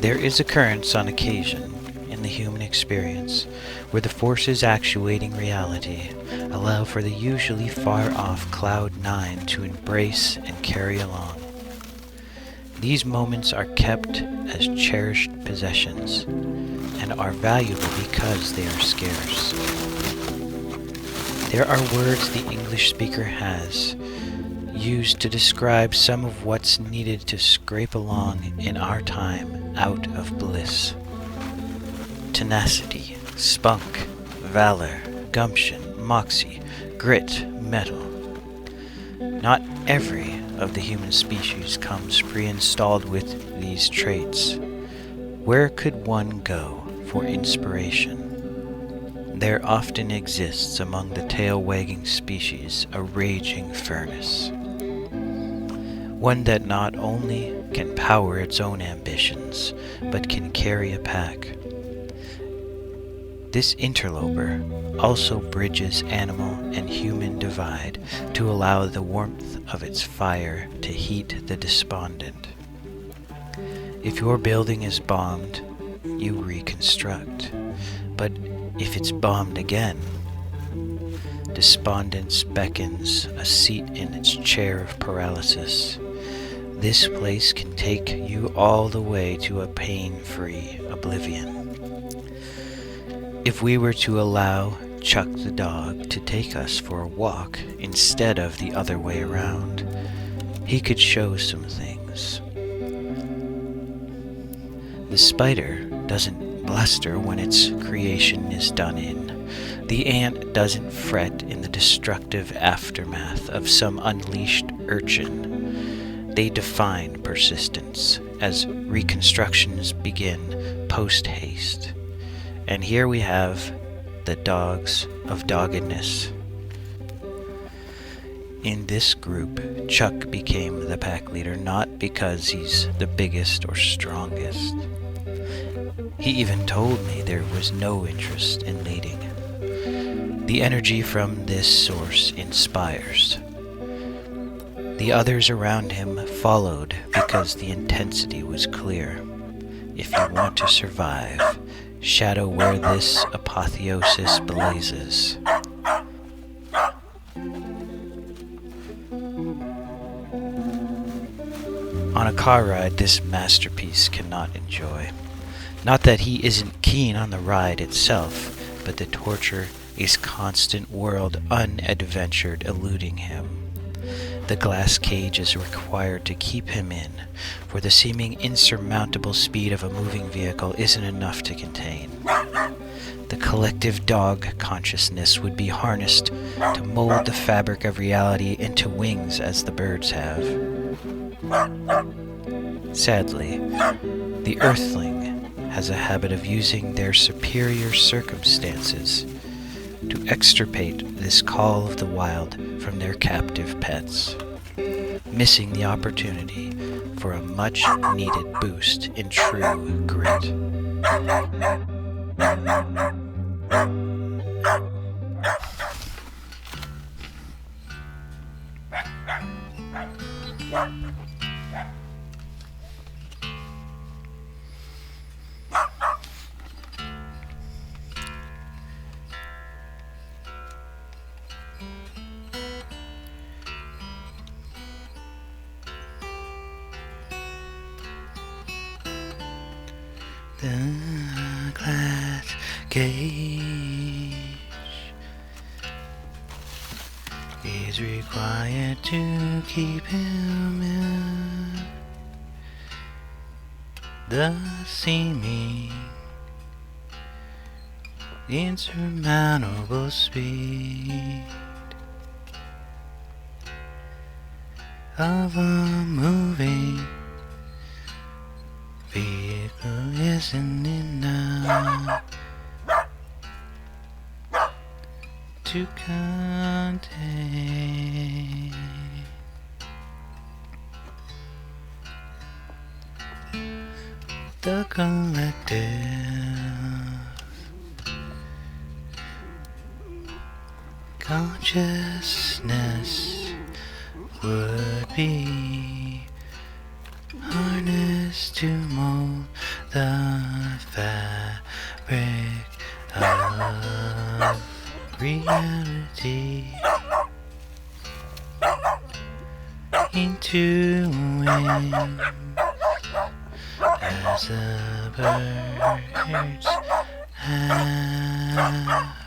There is occurrence on occasion in the human experience where the forces actuating reality allow for the usually far-off cloud nine to embrace and carry along. These moments are kept as cherished possessions and are valuable because they are scarce. There are words the English speaker has used to describe some of what's needed to scrape along in our time out of bliss. Tenacity, spunk, valor, gumption, moxie, grit, mettle. Not every of the human species comes preinstalled with these traits. Where could one go for inspiration? There often exists among the tail-wagging species a raging furnace. One that not only can power its own ambitions, but can carry a pack. This interloper also bridges animal and human divide to allow the warmth of its fire to heat the despondent. If your building is bombed, you reconstruct. But if it's bombed again, Despondence beckons a seat in its chair of paralysis. This place can take you all the way to a pain-free oblivion. If we were to allow Chuck the dog to take us for a walk instead of the other way around, he could show some things. The spider doesn't bluster when its creation is done in. The ant doesn't fret in the destructive aftermath of some unleashed urchin. They define persistence as reconstructions begin post-haste. And here we have the dogs of doggedness. In this group, Chuck became the pack leader not because he's the biggest or strongest. He even told me there was no interest in leading. The energy from this source inspires. The others around him followed because the intensity was clear. If you want to survive, shadow where this apotheosis blazes. On a car ride, this masterpiece cannot enjoy. Not that he isn't keen on the ride itself, but the torture is constant world unadventured eluding him. The glass cage is required to keep him in, for the seeming insurmountable speed of a moving vehicle isn't enough to contain. The collective dog consciousness would be harnessed to mold the fabric of reality into wings as the birds have. Sadly, the earthling has a habit of using their superior circumstances to extirpate this call of the wild from their captive pets, missing the opportunity for a much-needed boost in true grit. The glass cage is required to keep him in the seeming insurmountable speed of a moving vehicle isn't enough to contain the collective Consciousness would be harnessed to mold the fabric of reality into wind as the birds have